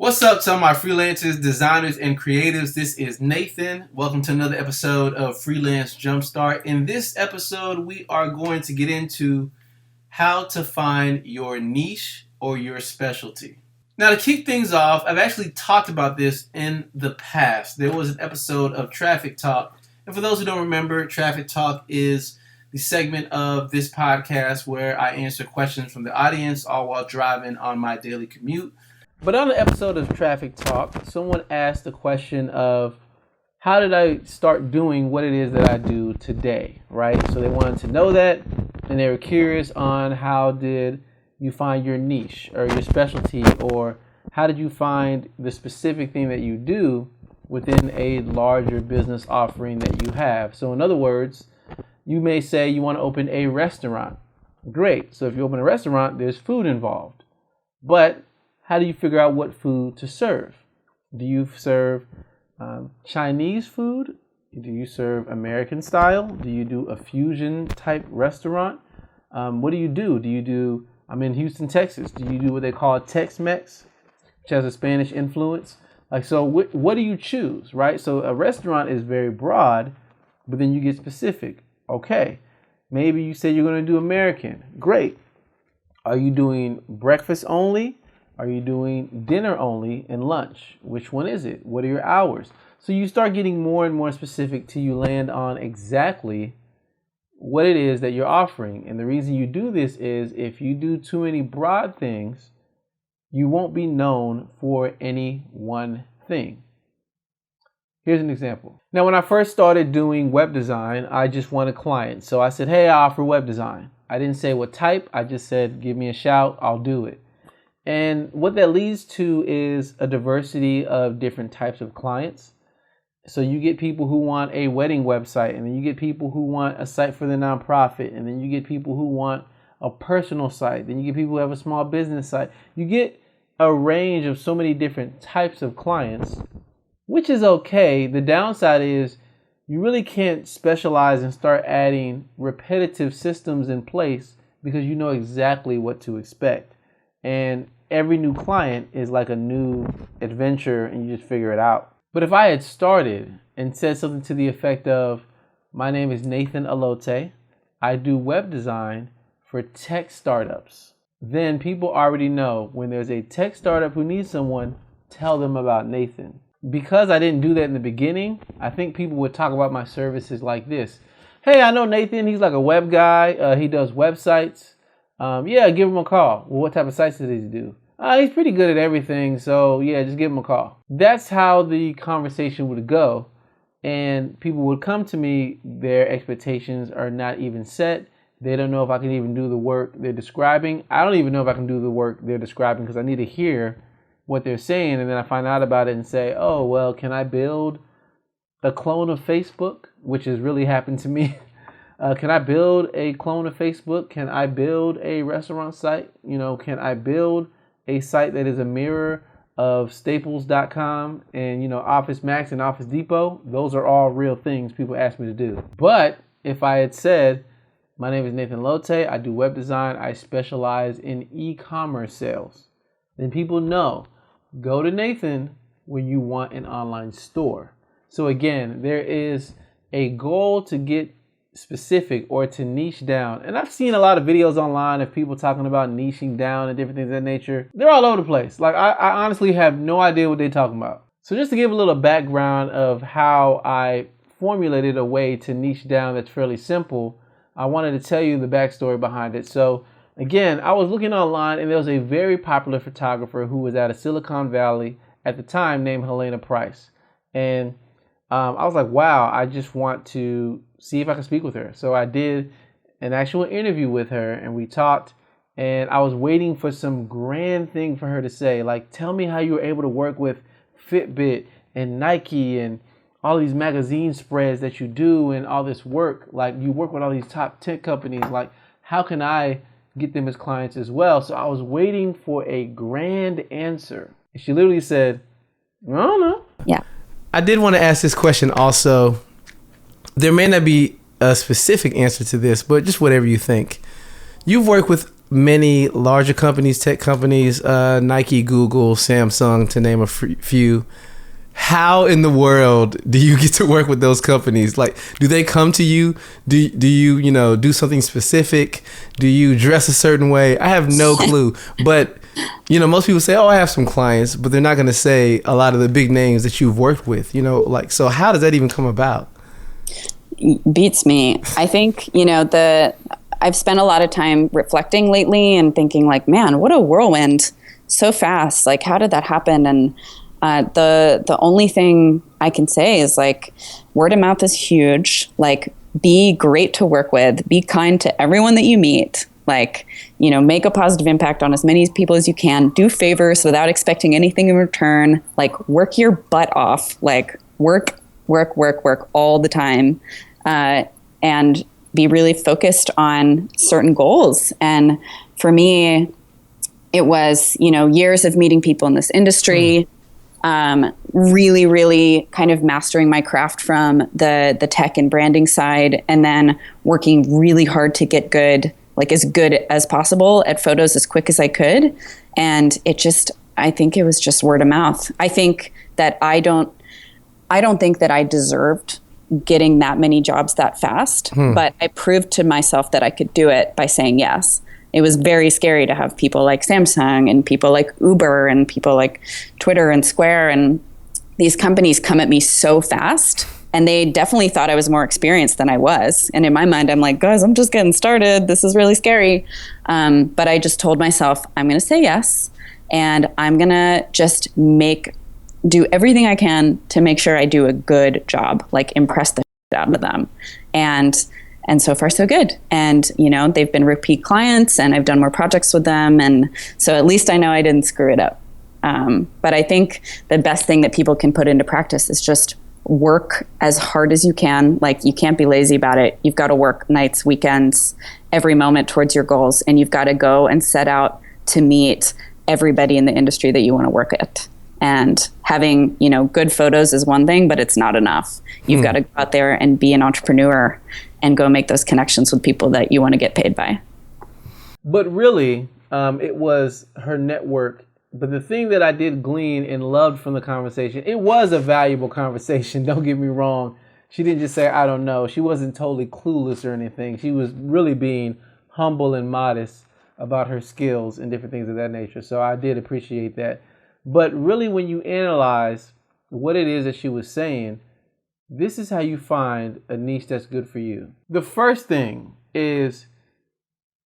What's up to all my freelancers, designers, and creatives? This is Nathan. Welcome to another episode of Freelance Jumpstart. In this episode, we are going to get into how to find your niche or your specialty. Now, to kick things off, I've actually talked about this in the past. There was an episode of Traffic Talk. And for those who don't remember, Traffic Talk is the segment of this podcast where I answer questions from the audience, all while driving on my daily commute. But on the episode of Traffic Talk, someone asked the question of how did I start doing what it is that I do today, right? So they wanted to know that, and they were curious on how did you find your niche or your specialty, or how did you find the specific thing that you do within a larger business offering that you have. So in other words, you may say you want to open a restaurant. Great. So if you open a restaurant, there's food involved. But how do you figure out what food to serve? Do you serve Chinese food? Do you serve American style? Do you do a fusion type restaurant? What do you do? I'm in Houston, Texas. Do you do what they call Tex-Mex, which has a Spanish influence? So what do you choose, right? So a restaurant is very broad, but then you get specific. Okay, maybe you say you're going to do American. Great. Are you doing breakfast only? Are you doing dinner only and lunch? Which one is it? What are your hours? So you start getting more and more specific till you land on exactly what it is that you're offering. And the reason you do this is if you do too many broad things, you won't be known for any one thing. Here's an example. Now, when I first started doing web design, I just wanted clients. So I said, hey, I offer web design. I didn't say what type. I just said, give me a shout. I'll do it. And what that leads to is a diversity of different types of clients. So you get people who want a wedding website, and then you get people who want a site for the nonprofit, and then you get people who want a personal site, then you get people who have a small business site. You get a range of so many different types of clients, which is okay. The downside is you really can't specialize and start adding repetitive systems in place because you know exactly what to expect. And every new client is like a new adventure and you just figure it out. But if I had started and said something to the effect of, my name is Nathan Allotey, I do web design for tech startups, then people already know when there's a tech startup who needs someone, tell them about Nathan. Because I didn't do that in the beginning, I think people would talk about my services like this. Hey, I know Nathan, he's like a web guy, he does websites. Yeah, give him a call. Well, what type of sites does he do? He's pretty good at everything, so yeah, just give him a call. That's how the conversation would go, and people would come to me, their expectations are not even set. They don't know if I can even do the work they're describing. I don't even know if I can do the work they're describing because I need to hear what they're saying, and then I find out about it and say, oh, well, can I build a clone of Facebook, which has really happened to me. Can I build a clone of Facebook? Can I build a restaurant site? Can I build a site that is a mirror of Staples.com and, Office Max and Office Depot? Those are all real things people ask me to do. But if I had said, my name is Nathan Allotey, I do web design, I specialize in e-commerce sales, then people know, go to Nathan when you want an online store. So again, there is a goal to get specific or to niche down. And I've seen a lot of videos online of people talking about niching down and different things of that nature. They're all over the place. Like I honestly have no idea what they're talking about. So just to give a little background of how I formulated a way to niche down that's fairly simple, I wanted to tell you the backstory behind it. So again, I was looking online and there was a very popular photographer who was out of Silicon Valley at the time named Helena Price. And I was like, wow, I just want to see if I can speak with her. So I did an actual interview with her and we talked, and I was waiting for some grand thing for her to say, like, tell me how you were able to work with Fitbit and Nike and all these magazine spreads that you do and all this work. Like, you work with all these top tech companies. Like, how can I get them as clients as well? So I was waiting for a grand answer. And she literally said, I don't know. Yeah. I did want to ask this question also. There may not be a specific answer to this, but just whatever you think. You've worked with many larger companies, tech companies, Nike, Google, Samsung, to name a few. How in the world do you get to work with those companies? Like, do they come to you? Do you do something specific? Do you dress a certain way? I have no clue. But, most people say, oh, I have some clients, but they're not going to say a lot of the big names that you've worked with, so how does that even come about? Beats me. I think, I've spent a lot of time reflecting lately and thinking like, man, what a whirlwind, so fast. Like, how did that happen? And the only thing I can say is like, word of mouth is huge. Like, be great to work with, be kind to everyone that you meet, like, make a positive impact on as many people as you can, do favors without expecting anything in return, like work your butt off, like work all the time, and be really focused on certain goals. And for me, it was, years of meeting people in this industry, really, really kind of mastering my craft from the tech and branding side, and then working really hard to get good, like as good as possible at photos as quick as I could. And I think it was just word of mouth. I think that I don't think that I deserved getting that many jobs that fast, but I proved to myself that I could do it by saying yes. It was very scary to have people like Samsung and people like Uber and people like Twitter and Square and these companies come at me so fast, and they definitely thought I was more experienced than I was. And in my mind, I'm like, guys, I'm just getting started. This is really scary. But I just told myself, I'm going to say yes, and I'm going to just do everything I can to make sure I do a good job, like impress the shit out of them. And so far, so good. And, they've been repeat clients and I've done more projects with them. And so at least I know I didn't screw it up. But I think the best thing that people can put into practice is just work as hard as you can. Like, you can't be lazy about it. You've got to work nights, weekends, every moment towards your goals. And you've got to go and set out to meet everybody in the industry that you want to work at. And having, good photos is one thing, but it's not enough. You've got to go out there and be an entrepreneur and go make those connections with people that you want to get paid by. But really, it was her network. But the thing that I did glean and loved from the conversation, it was a valuable conversation. Don't get me wrong. She didn't just say, I don't know. She wasn't totally clueless or anything. She was really being humble and modest about her skills and different things of that nature. So I did appreciate that. But really, when you analyze what it is that she was saying, this is how you find a niche that's good for you. The first thing is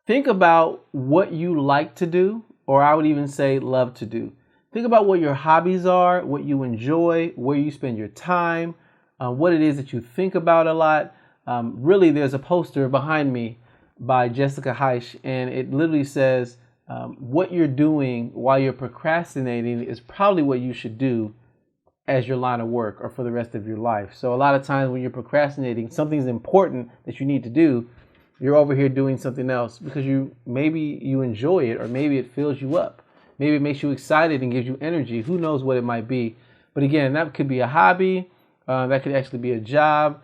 think about what you like to do, or I would even say love to do. Think about what your hobbies are, what you enjoy, where you spend your time, what it is that you think about a lot. Really, there's a poster behind me by Jessica Heisch, and it literally says, what you're doing while you're procrastinating is probably what you should do as your line of work or for the rest of your life. So a lot of times when you're procrastinating, something's important that you need to do, you're over here doing something else because maybe you enjoy it, or maybe it fills you up. Maybe it makes you excited and gives you energy. Who knows what it might be? But again, that could be a hobby. That could actually be a job.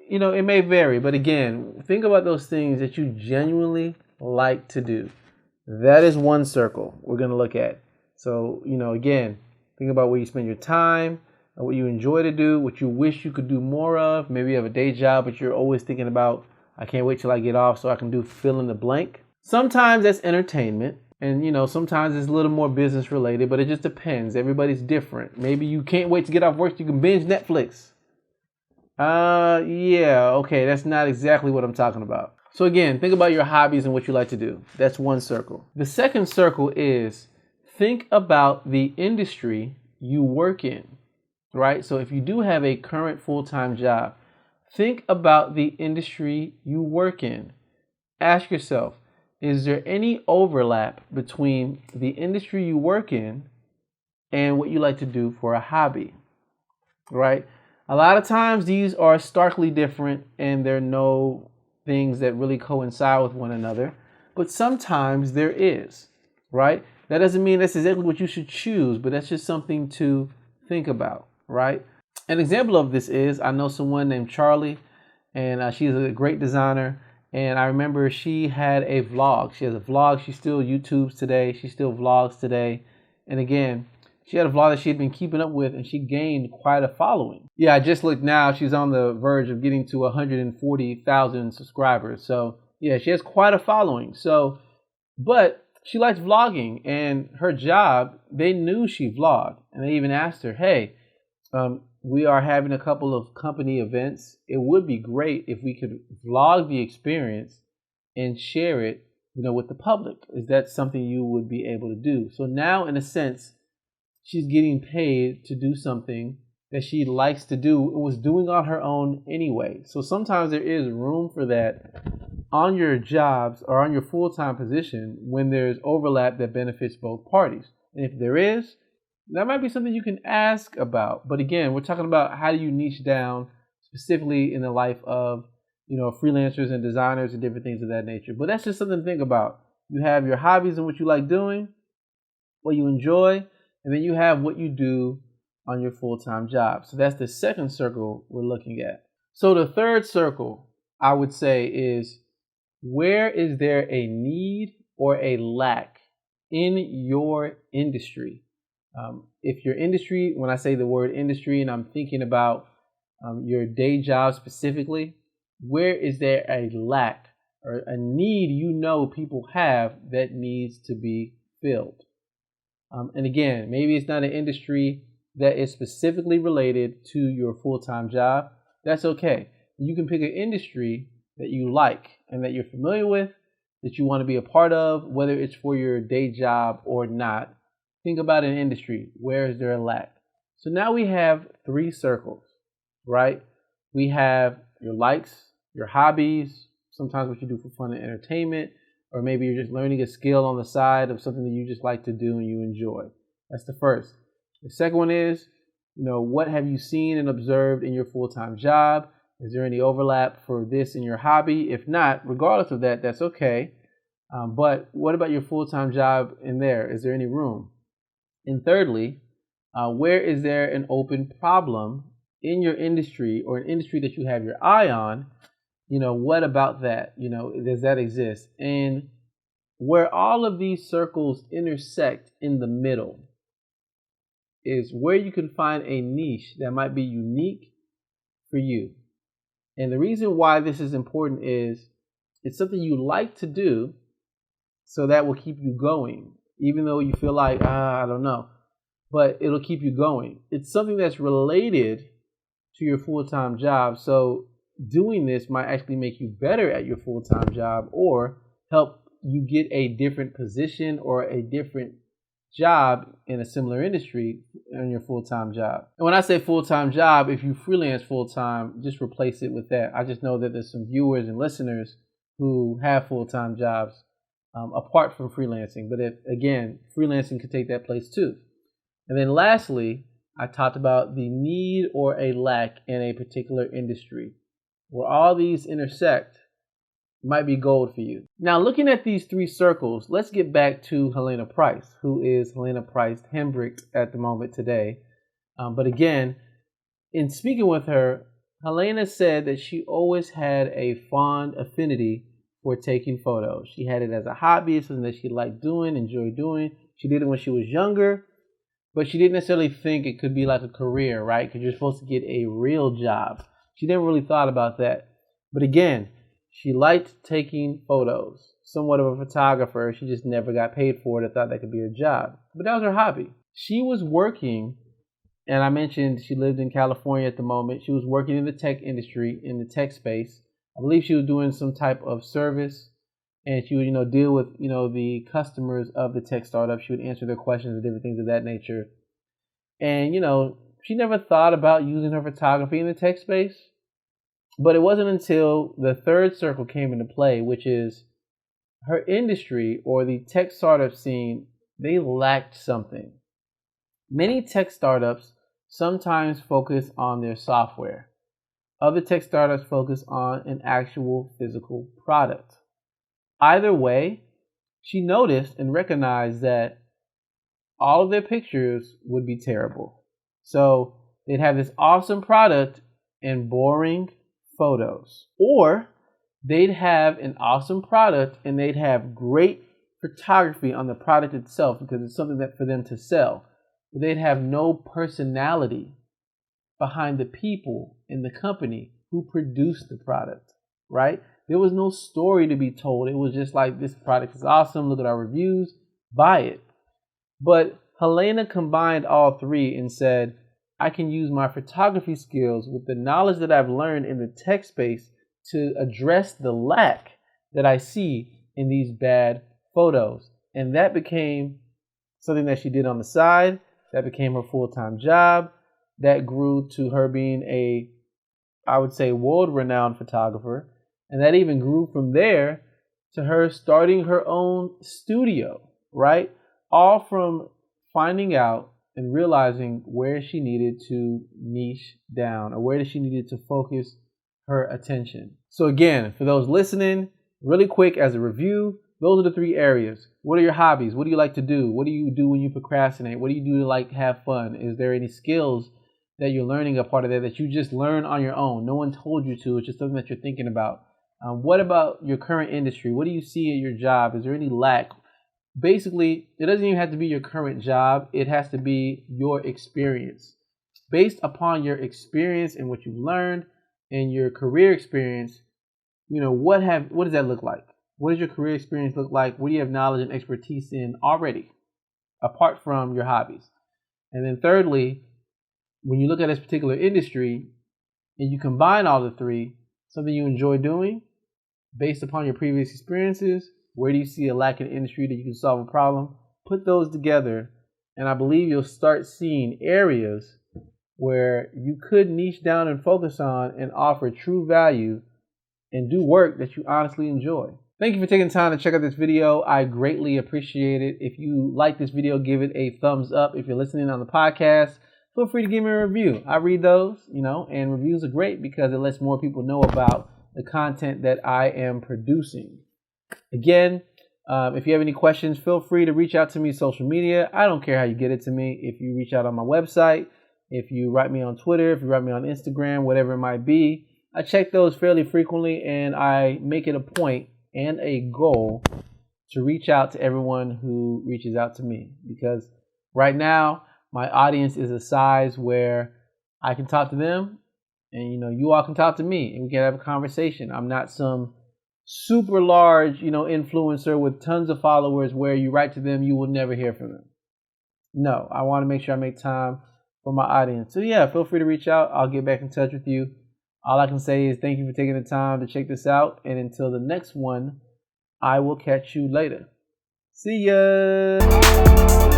It may vary. But again, think about those things that you genuinely like to do. That is one circle we're going to look at. So, again, think about where you spend your time, what you enjoy to do, what you wish you could do more of. Maybe you have a day job, but you're always thinking about, I can't wait till I get off so I can do fill in the blank. Sometimes that's entertainment. And, sometimes it's a little more business related, but it just depends. Everybody's different. Maybe you can't wait to get off work so you can binge Netflix. Yeah, okay, that's not exactly what I'm talking about. So again, think about your hobbies and what you like to do. That's one circle. The second circle is think about the industry you work in, right? So if you do have a current full-time job, think about the industry you work in. Ask yourself, is there any overlap between the industry you work in and what you like to do for a hobby, right? A lot of times these are starkly different and there are no things that really coincide with one another, but sometimes there is, right? That doesn't mean that's exactly what you should choose, but that's just something to think about, right? An example of this is, I know someone named Charlie, and she's a great designer, And I remember she had a vlog. She has a vlog. She still YouTubes today. She still vlogs today. And again, she had a vlog that she had been keeping up with, and she gained quite a following. Yeah, I just looked now. She's on the verge of getting to 140,000 subscribers. So yeah, she has quite a following. So, but she likes vlogging, and her job, they knew she vlogged, and they even asked her, hey, we are having a couple of company events. It would be great if we could vlog the experience and share it, with the public. Is that something you would be able to do? So now, in a sense, she's getting paid to do something that she likes to do and was doing on her own anyway. So sometimes there is room for that on your jobs or on your full-time position when there's overlap that benefits both parties. And if there is, that might be something you can ask about. But again, we're talking about how do you niche down specifically in the life of, freelancers and designers and different things of that nature. But that's just something to think about. You have your hobbies and what you like doing, what you enjoy, and then you have what you do on your full-time job. So that's the second circle we're looking at. So the third circle, I would say, is where is there a need or a lack in your industry? If your industry, when I say the word industry and I'm thinking about your day job specifically, where is there a lack or a need people have that needs to be filled? And again, maybe it's not an industry that is specifically related to your full-time job. That's okay. You can pick an industry that you like and that you're familiar with, that you want to be a part of, whether it's for your day job or not. Think about an industry. Where is there a lack? So now we have three circles, right? We have your likes, your hobbies, sometimes what you do for fun and entertainment, or maybe you're just learning a skill on the side of something that you just like to do and you enjoy. That's the first. The second one is, what have you seen and observed in your full-time job? Is there any overlap for this in your hobby? If not, regardless of that, that's okay. But what about your full-time job in there? Is there any room? And thirdly, where is there an open problem in your industry or an industry that you have your eye on? What about that? Does that exist? And where all of these circles intersect in the middle is where you can find a niche that might be unique for you. And the reason why this is important is it's something you like to do, so that will keep you going, even though you feel like, I don't know, but it'll keep you going. It's something that's related to your full-time job. So doing this might actually make you better at your full-time job or help you get a different position or a different job in a similar industry on your full-time job. And when I say full-time job, if you freelance full-time, just replace it with that. I just know that there's some viewers and listeners who have full-time jobs apart from freelancing. But freelancing could take that place too. And then lastly, I talked about the need or a lack in a particular industry. Where all these intersect might be gold for you. Now, looking at these three circles, let's get back to Helena Price, who is Helena Price Hambrecht at the moment today. But again, in speaking with her, Helena said that she always had a fond affinity for taking photos. She had it as a hobby, something that she liked doing, enjoyed doing. She did it when she was younger, but she didn't necessarily think it could be like a career, right? Because you're supposed to get a real job. She never really thought about that. But again, she liked taking photos. Somewhat of a photographer. She just never got paid for it. I thought that could be her job. But that was her hobby. She was working, and I mentioned she lived in California at the moment. She was working in the tech industry, in the tech space. I believe she was doing some type of service, and she would, deal with, the customers of the tech startup. She would answer their questions and different things of that nature. And, she never thought about using her photography in the tech space. But it wasn't until the third circle came into play, which is her industry or the tech startup scene, they lacked something. Many tech startups sometimes focus on their software. Other tech startups focus on an actual physical product. Either way, she noticed and recognized that all of their pictures would be terrible. So they'd have this awesome product and boring photos. Or they'd have an awesome product and they'd have great photography on the product itself because it's something that for them to sell. But they'd have no personality behind the people in the company who produced the product, right? There was no story to be told. It was just like, this product is awesome. Look at our reviews. Buy it. But Helena combined all three and said, I can use my photography skills with the knowledge that I've learned in the tech space to address the lack that I see in these bad photos. And that became something that she did on the side. That became her full-time job. That grew to her being a, I would say, world-renowned photographer. And that even grew from there to her starting her own studio, right? All from finding out and realizing where she needed to niche down or where she needed to focus her attention. So again, for those listening, really quick as a review, those are the three areas. What are your hobbies? What do you like to do? What do you do when you procrastinate? What do you do to like have fun? Is there any skills that you're learning a part of that you just learn on your own? No one told you to. It's just something that you're thinking about. What about your current industry? What do you see at your job? Is there any lack? Basically, it doesn't even have to be your current job. It has to be your experience. Based upon your experience and what you've learned and your career experience, what does that look like? What does your career experience look like? What do you have knowledge and expertise in already, apart from your hobbies? And then thirdly, when you look at this particular industry and you combine all the three, something you enjoy doing based upon your previous experiences, where do you see a lack in the industry that you can solve a problem? Put those together, and I believe you'll start seeing areas where you could niche down and focus on and offer true value and do work that you honestly enjoy. Thank you for taking time to check out this video. I greatly appreciate it. If you like this video, give it a thumbs up. If you're listening on the podcast, feel free to give me a review. I read those, and reviews are great because it lets more people know about the content that I am producing. Again, if you have any questions, feel free to reach out to me on social media. I don't care how you get it to me. If you reach out on my website, if you write me on Twitter, if you write me on Instagram, whatever it might be, I check those fairly frequently, and I make it a point and a goal to reach out to everyone who reaches out to me, because right now my audience is a size where I can talk to them and you all can talk to me and we can have a conversation. I'm not some super large influencer with tons of followers where you write to them, you will never hear from them. No, I want to make sure I make time for my audience. So yeah, feel free to reach out. I'll get back in touch with you. All I can say is thank you for taking the time to check this out. And until the next one, I will catch you later. See ya.